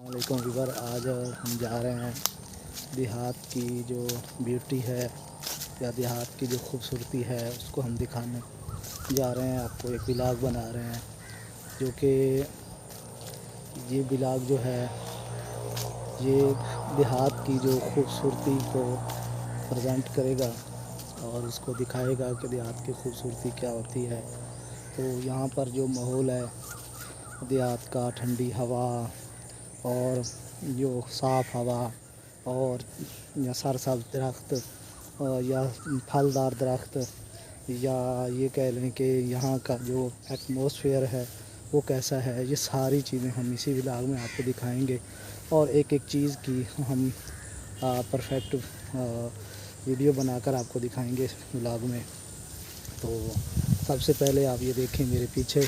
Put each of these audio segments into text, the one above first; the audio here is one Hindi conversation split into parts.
वालेकुम वीवर। आज हम जा रहे हैं देहात की जो ब्यूटी है या देहात की जो खूबसूरती है उसको हम दिखाने जा रहे हैं। आपको एक व्लॉग बना रहे हैं जो कि ये व्लॉग जो है ये देहात की जो खूबसूरती को प्रेजेंट करेगा और उसको दिखाएगा कि देहात की खूबसूरती क्या होती है। तो यहाँ पर जो माहौल है देहात का, ठंडी हवा और जो साफ़ हवा और या सरसब्ज़ दरख्त या फलदार दरख्त या ये कह लें कि यहाँ का जो एटमॉस्फेयर है वो कैसा है, ये सारी चीज़ें हम इसी व्लॉग में आपको दिखाएंगे और एक एक चीज़ की हम परफेक्ट वीडियो बनाकर आपको दिखाएंगे इस व्लॉग में। तो सबसे पहले आप ये देखें, मेरे पीछे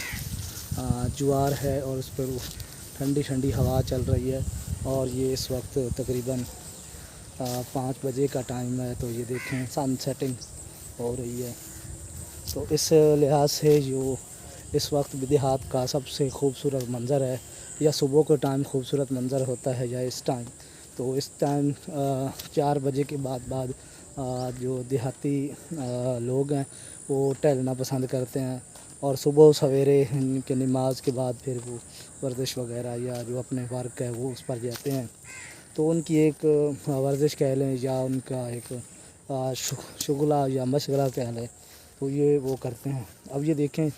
ज्वार है और उस पर ठंडी ठंडी हवा चल रही है और ये इस वक्त तकरीबन 5 बजे का टाइम है। तो ये देखें सन सेटिंग हो रही है। तो इस लिहाज से जो इस वक्त देहात का सबसे खूबसूरत मंज़र है या सुबह के टाइम खूबसूरत मंज़र होता है या इस टाइम, तो इस टाइम 4 बजे के बाद जो देहाती लोग हैं वो टहलना पसंद करते हैं और सुबह सवेरे के नमाज के बाद फिर वो वर्जिश वगैरह या जो अपने वर्क है वो उस पर जाते हैं। तो उनकी एक वर्जिश कह लें या उनका एक शुगला या मशगला कह लें, तो ये वो करते हैं। अब ये देखें,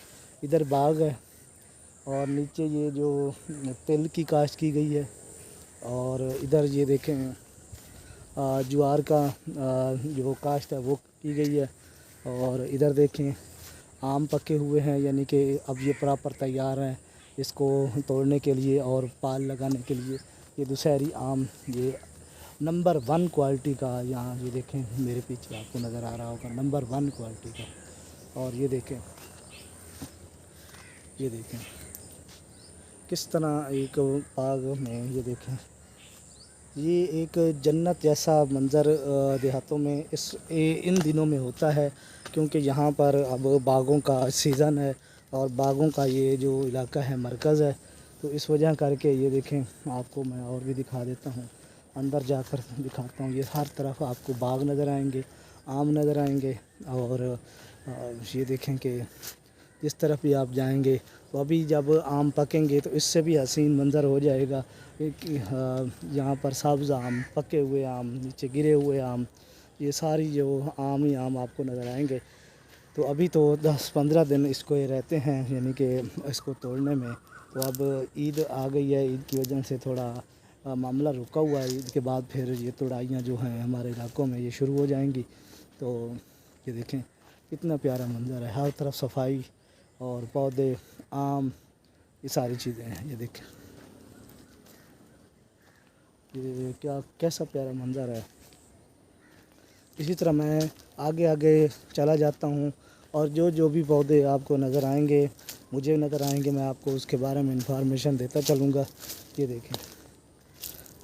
इधर बाग है और नीचे ये जो तिल की काश्त की गई है और इधर ये देखें ज्वार का जो काश्त है वो की गई है और इधर देखें आम पके हुए हैं, यानी कि अब ये प्रॉपर तैयार हैं इसको तोड़ने के लिए और पाल लगाने के लिए। ये दुशहरी आम ये नंबर 1 क्वालिटी का, यहाँ ये देखें मेरे पीछे आपको नज़र आ रहा होगा, नंबर 1 क्वालिटी का। और ये देखें किस तरह एक बाग में ये देखें, ये एक जन्नत जैसा मंज़र देहातों में इन दिनों में होता है, क्योंकि यहाँ पर अब बागों का सीज़न है और बागों का ये जो इलाका है मरकज़ है। तो इस वजह करके ये देखें, आपको मैं और भी दिखा देता हूँ, अंदर जाकर दिखाता हूँ। ये हर तरफ आपको बाग नज़र आएंगे, आम नज़र आएंगे और ये देखें कि जिस तरफ भी आप जाएंगे तो अभी जब आम पकेंगे तो इससे भी हसीन मंज़र हो जाएगा। यहाँ पर सब्ज़ आम, पके हुए आम, नीचे गिरे हुए आम, ये सारी जो आम ही आम आपको नज़र आएंगे। तो अभी तो 10-15 दिन इसको ये रहते हैं, यानी कि इसको तोड़ने में। तो अब ईद आ गई है, ईद की वजह से थोड़ा मामला रुका हुआ है। ईद के बाद फिर ये तोड़ाइयाँ जो हैं हमारे इलाकों में ये शुरू हो जाएंगी। तो ये देखें कितना प्यारा मंज़र है, हर तरफ सफाई और पौधे, आम, ये सारी चीज़ें हैं। ये देखें ये क्या कैसा प्यारा मंज़र है। इसी तरह मैं आगे आगे चला जाता हूँ और जो जो भी पौधे आपको नज़र आएंगे, मुझे नज़र आएंगे, मैं आपको उसके बारे में इंफॉर्मेशन देता चलूँगा। ये देखें,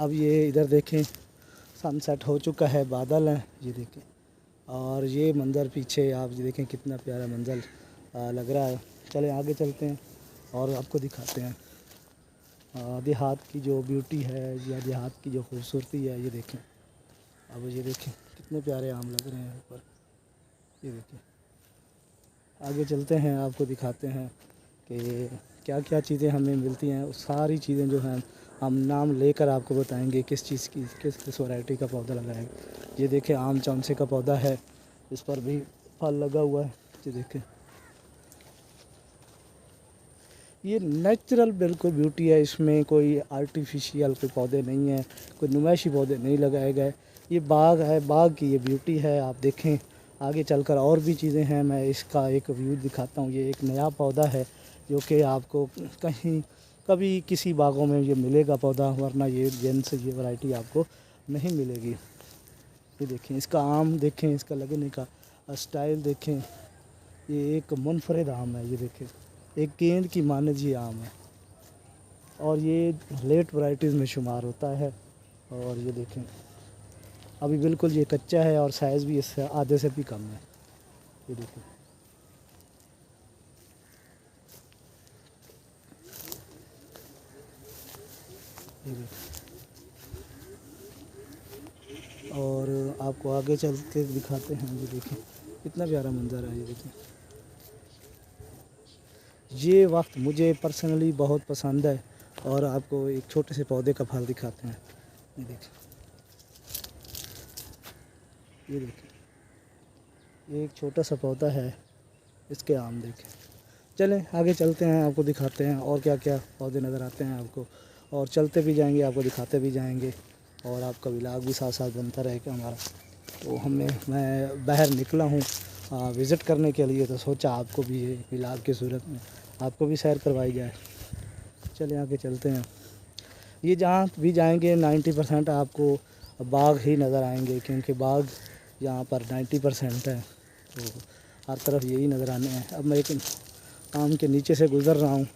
अब ये इधर देखें सनसेट हो चुका है, बादल हैं, ये देखें। और ये मंज़र पीछे आप ये देखें कितना प्यारा मंज़र लग रहा है। चलें आगे चलते हैं और आपको दिखाते हैं देहात की जो ब्यूटी है या देहात की जो खूबसूरती है। ये देखें, अब ये देखें कितने प्यारे आम लग रहे हैं ऊपर। ये देखें, आगे चलते हैं, आपको दिखाते हैं कि क्या क्या चीज़ें हमें मिलती हैं। उस सारी चीज़ें जो हैं हम नाम लेकर आपको बताएंगे किस चीज़ की किस वैरायटी का पौधा लगाएंगे। ये देखें आम चौंसे का पौधा है, इस पर भी फल लगा हुआ है। ये देखें, ये नेचुरल बिल्कुल ब्यूटी है, इसमें कोई आर्टिफिशियल कोई पौधे नहीं हैं, कोई नुमाइशी पौधे नहीं लगाए गए। ये बाग है, बाग की ये ब्यूटी है। आप देखें आगे चलकर और भी चीज़ें हैं, मैं इसका एक व्यू दिखाता हूँ। ये एक नया पौधा है जो कि आपको कहीं कभी किसी बागों में ये मिलेगा पौधा, वरना ये जेन से ये वैरायटी आपको नहीं मिलेगी। ये देखें इसका आम, देखें इसका लगने का स्टाइल देखें, ये एक मुनफरिद आम है। ये देखें एक गेंद की मानद ये आम है और ये लेट वैरायटीज़ में शुमार होता है। और ये देखें अभी बिल्कुल ये कच्चा है और साइज़ भी इससे आधे से भी कम है। ये देखें, ये देखिए। और आपको आगे चल के दिखाते हैं। ये देखिए कितना प्यारा मंज़र है। ये देखिए, ये वक्त मुझे पर्सनली बहुत पसंद है। और आपको एक छोटे से पौधे का फल दिखाते हैं। ये देखिए, ये देखिए, ये एक छोटा सा पौधा है, इसके आम देखें। चलें आगे चलते हैं, आपको दिखाते हैं और क्या क्या पौधे नज़र आते हैं आपको। और चलते भी जाएंगे, आपको दिखाते भी जाएंगे, और आपका व्लॉग भी साथ साथ बनता रहेगा हमारा। तो मैं बाहर निकला हूँ विज़िट करने के लिए, तो सोचा आपको भी व्लॉग की सूरत में आपको भी सैर करवाई जाए। चले आगे चलते हैं। ये जहाँ भी जाएंगे 90% आपको बाग ही नज़र आएंगे, क्योंकि बाग यहाँ पर 90% है, तो हर तरफ यही नज़र आने हैं। अब मैं एक आम के नीचे से गुज़र रहा हूँ,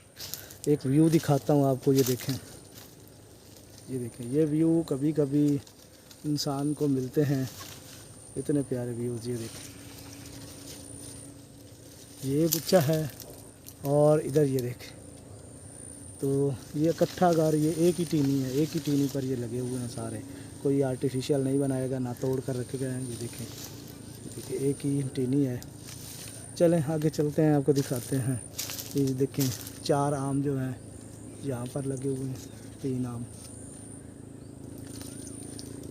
एक व्यू दिखाता हूँ आपको। ये देखें, ये देखें, ये व्यू कभी कभी इंसान को मिलते हैं, इतने प्यारे व्यूज़। ये देखें, ये गुच्छा है, और इधर ये देखें, तो ये इकट्ठा घर, ये एक ही टीनी है, एक ही टीनी पर ये लगे हुए हैं सारे। कोई आर्टिफिशियल नहीं बनाएगा, ना तोड़ कर रखे गए हैं। ये देखें, देखिए एक ही टीनी है। चलें आगे चलते हैं, आपको दिखाते हैं। ये देखें 4 आम जो हैं यहाँ पर लगे हुए हैं, 3 आम।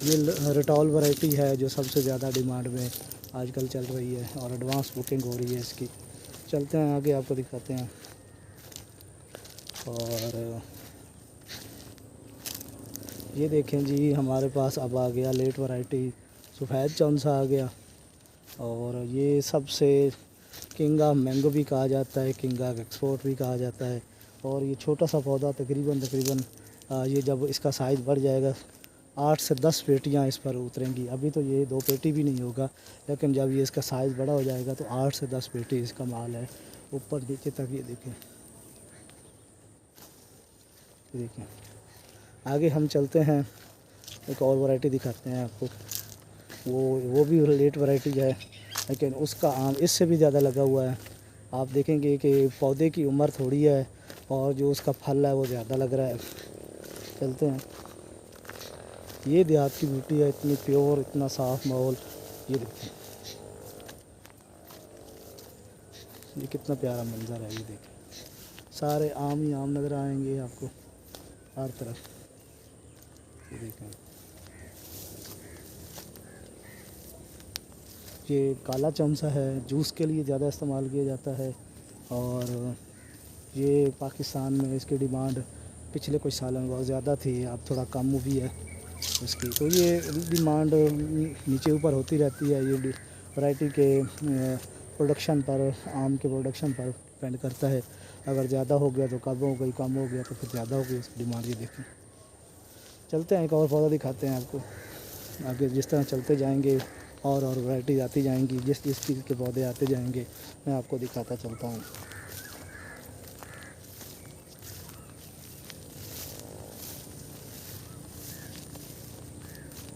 ये रटौल वैरायटी है जो सबसे ज़्यादा डिमांड में आजकल चल रही है, और एडवांस बुकिंग हो रही है इसकी। चलते हैं आगे, आपको दिखाते हैं। और ये देखें जी, हमारे पास अब आ गया लेट वैरायटी सफ़ेद चौंसा आ गया। और ये सबसे किंग ऑफ मैंगो भी कहा जाता है, किंग ऑफ एक्सपोर्ट भी कहा जाता है। और ये छोटा सा पौधा तकरीबन ये जब इसका साइज़ बढ़ जाएगा 8 से 10 पेटियाँ इस पर उतरेंगी। अभी तो ये 2 पेटी भी नहीं होगा, लेकिन जब ये इसका साइज़ बड़ा हो जाएगा तो 8 से 10 पेटी इसका माल है, ऊपर नीचे तक। ये देखें, ये देखें। आगे हम चलते हैं, एक और वैरायटी दिखाते हैं आपको। वो भी लेट वैरायटी है, लेकिन उसका आम इससे भी ज़्यादा लगा हुआ है। आप देखेंगे कि पौधे की उम्र थोड़ी है, और जो उसका फल है वो ज़्यादा लग रहा है। चलते हैं। ये देहात की ब्यूटी है, इतनी प्योर, इतना साफ़ माहौल। ये देखिए, ये कितना प्यारा मंज़र है। ये देखिए, सारे आम ही आम नज़र आएंगे आपको हर तरफ। ये देखें, ये काला चमचा है, जूस के लिए ज़्यादा इस्तेमाल किया जाता है। और ये पाकिस्तान में इसकी डिमांड पिछले कुछ सालों में बहुत ज़्यादा थी, अब थोड़ा कम हुई है इसकी। तो ये डिमांड नीचे ऊपर होती रहती है। ये वैरायटी के प्रोडक्शन पर, आम के प्रोडक्शन पर डिपेंड करता है। अगर ज़्यादा हो गया तो कम हो गई, कम हो गया तो फिर ज़्यादा हो गई इसकी डिमांड। ये देखें, चलते हैं, एक और पौधा दिखाते हैं आपको। आगे जिस तरह चलते जाएंगे और वैरायटी आती जाएंगी, जिस जिस चीज़ के पौधे आते जाएंगे मैं आपको दिखाता चलता हूँ।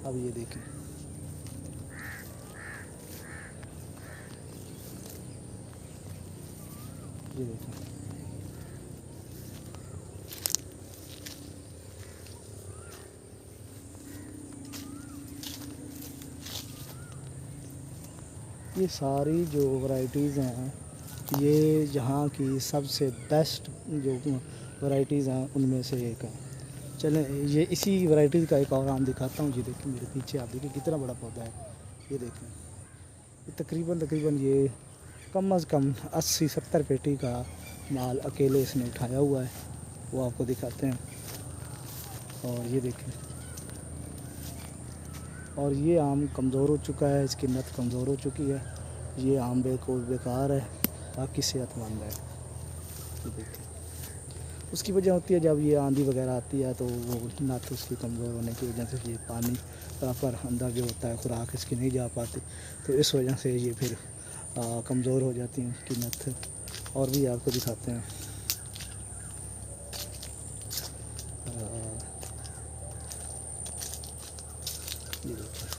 अब ये देखें, ये देखें, ये सारी जो वैरायटीज़ हैं, ये यहाँ की सबसे बेस्ट जो वैरायटीज़ हैं उनमें से एक है। चलें, ये इसी वैरायटी का एक और आम दिखाता हूँ। ये देखिए मेरे पीछे, आप देखिए कितना बड़ा पौधा है। ये देखें, ये तकरीबन ये कम अज़ कम 80-70 पेटी का माल अकेले इसने उठाया हुआ है, वो आपको दिखाते हैं। और ये देखें, और ये आम कमज़ोर हो चुका है, इसकी नत कमज़ोर हो चुकी है। ये आम बिल्कुल बेकार है, बाकी सेहतमंद है। ये देखें, उसकी वजह होती है जब ये आंधी वगैरह आती है तो वो नत उसकी कमज़ोर होने की वजह से ये पानी पर अंदर जो होता है खुराक इसकी नहीं जा पाती, तो इस वजह से ये फिर कमज़ोर हो जाती हैं उसकी नत। और भी आपको दिखाते हैं। ये देखिए,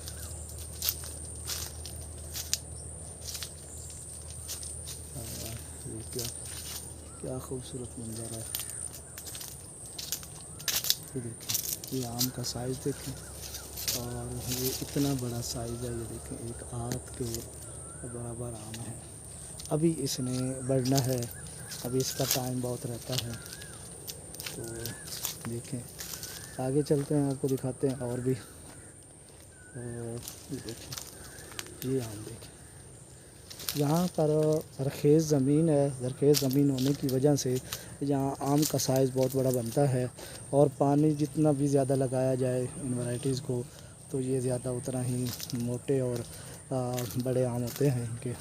ये क्या क्या खूबसूरत मंजर है। ये देखिए, ये आम का साइज़ देखें, और ये इतना बड़ा साइज़ है, ये देखें एक हाथ के बराबर आम है। अभी इसने बढ़ना है, अभी इसका टाइम बहुत रहता है। तो देखें, आगे चलते हैं, आपको दिखाते हैं और भी। ये देखें, ये आम देखें, यहाँ पर ज़रख़ेज़ ज़मीन है। ज़रख़ेज़ ज़मीन होने की वजह से यहाँ आम का साइज़ बहुत बड़ा बनता है, और पानी जितना भी ज़्यादा लगाया जाए इन वैराइटीज़ को, तो ये ज़्यादा उतना ही मोटे और बड़े आम होते हैं इनके,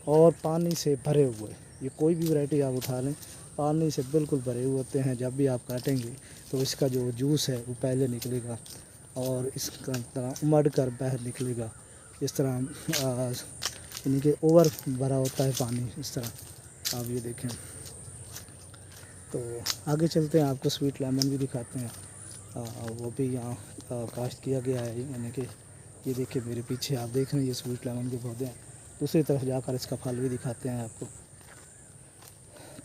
और पानी से भरे हुए। ये कोई भी वैरायटी आप उठा लें, पानी से बिल्कुल भरे हुए होते हैं। जब भी आप काटेंगे तो इसका जो जूस है वो पहले निकलेगा, और इसका तरह उमड़ कर बाहर निकलेगा। इस तरह यानी कि ओवर भरा होता है पानी, इस तरह आप ये देखें। तो आगे चलते हैं, आपको स्वीट लेमन भी दिखाते हैं। वो भी यहाँ काश्त किया गया है, यानी कि ये देखिए मेरे पीछे आप देख रहे हैं, ये स्वीट लेमन के पौधे हैं। दूसरी तरफ जाकर इसका फल भी दिखाते हैं आपको।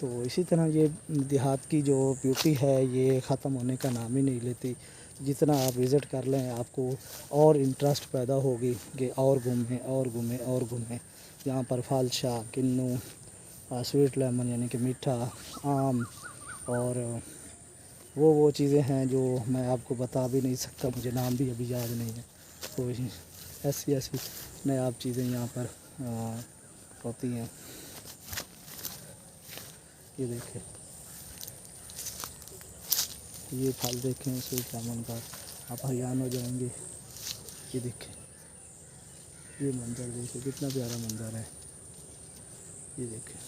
तो इसी तरह ये देहात की जो ब्यूटी है ये ख़त्म होने का नाम ही नहीं लेती। जितना आप विज़िट कर लें, आपको और इंटरेस्ट पैदा होगी कि और घूमें और घूमें और घूमें। यहाँ पर फालशा, किन्नू, स्वीट लेमन यानी कि मीठा आम, और वो चीज़ें हैं जो मैं आपको बता भी नहीं सकता, मुझे नाम भी अभी याद नहीं है। तो ऐसी ऐसी नायाब चीज़ें यहाँ पर होती हैं। ये देखें, ये फल देखें स्वीट लेमन का, आप हैरान हो जाएंगे। ये देखें, ये मंज़र देखिए, कितना प्यारा मंज़र है। ये देखें,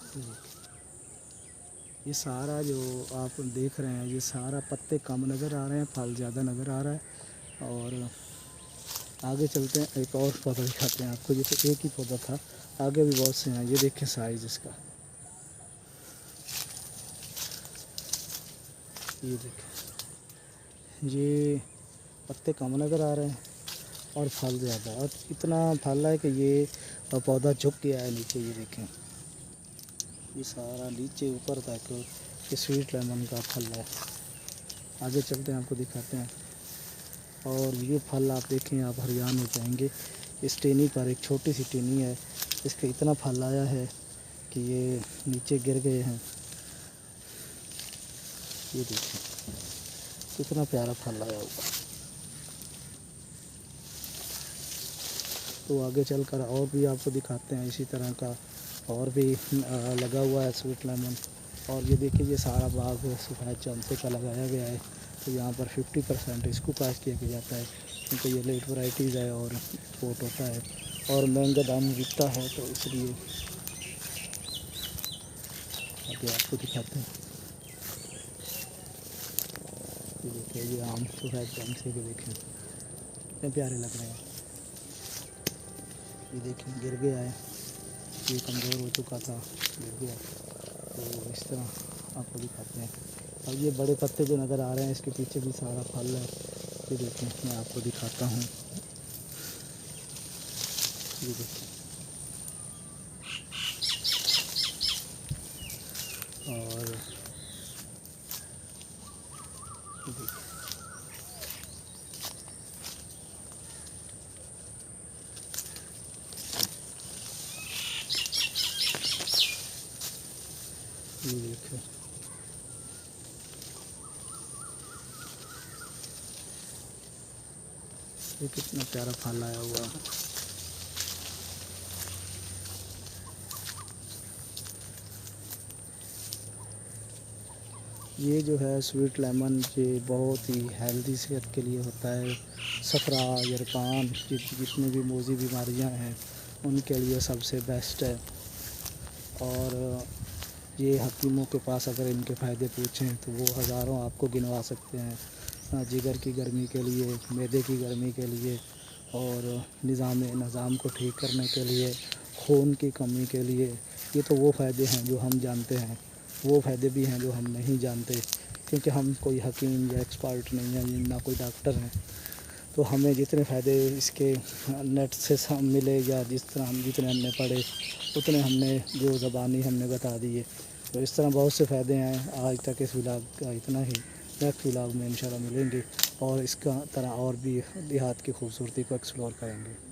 ये देखें, ये सारा जो आप देख रहे हैं, ये सारा पत्ते कम नज़र आ रहे हैं, फल ज़्यादा नज़र आ रहा है। और आगे चलते हैं, एक और पौधा दिखाते हैं आपको। ये तो एक ही पौधा था, आगे भी बहुत से हैं। ये देखें साइज़ इसका, ये देखें, ये पत्ते कम नज़र आ रहे हैं और फल ज़्यादा, और इतना फल है कि ये पौधा झुक गया है नीचे। ये देखें, ये सारा नीचे ऊपर तक ये स्वीट लेमन का फल है। आगे चलते हैं, आपको दिखाते हैं। और ये फल आप देखें, आप हैरान हो जाएंगे। इस टेनी पर एक छोटी सी टेनी है, इसका इतना फल आया है कि ये नीचे गिर गए हैं। ये देखें, कितना प्यारा फल आया हुआ। तो आगे चलकर और भी आपको दिखाते हैं इसी तरह का, और भी लगा हुआ है स्वीट लेमन। और ये देखिए, ये सारा बाग सफ़ेद चंपे का लगाया गया है। तो यहाँ पर 50% इसको पास किया जाता है, क्योंकि ये लेट वैराइटीज़ है और एक्सपोर्ट होता है और महंगा दाम बिकता है, तो इसलिए आगे आपको दिखाते हैं। ये देखिए, ये आम सफ़ेद चंपे के देखें, कितने प्यारे लग रहे हैं। ये देखें, गिर गया है, ये कमज़ोर हो चुका था, गिर गया। तो इस तरह आपको दिखाते हैं। अब ये बड़े पत्ते जो नज़र आ रहे हैं, इसके पीछे भी सारा फल है। ये देखें, मैं आपको दिखाता हूँ। ये देखें, और ये देखें, ये देखें, ये कितना प्यारा फल आया हुआ है। ये जो है स्वीट लेमन, ये बहुत ही हेल्दी सेहत के लिए होता है। सफरा, यरकान, जितनी भी मोज़ी बीमारियां हैं उनके लिए सबसे बेस्ट है। और ये हकीमों के पास अगर इनके फ़ायदे पूछें तो वो हज़ारों आपको गिनवा सकते हैं। जिगर की गर्मी के लिए, मैदे की गर्मी के लिए, और निज़ाम को ठीक करने के लिए, खून की कमी के लिए। ये तो वो फ़ायदे हैं जो हम जानते हैं, वो फ़ायदे भी हैं जो हम नहीं जानते, क्योंकि हम कोई हकीम या एक्सपर्ट नहीं हैं, ना कोई डॉक्टर हैं। तो हमें जितने फ़ायदे इसके नेट से मिले, या जिस तरह हम जितने हमने पढ़े, उतने हमने जो ज़बानी हमने बता दिए। तो इस तरह बहुत से फ़ायदे हैं। आज तक इस व्लॉग का इतना ही। नेक्स्ट व्लॉग में इंशाल्लाह मिलेंगे और इसका तरह और भी देहात की खूबसूरती को एक्सप्लोर करेंगे।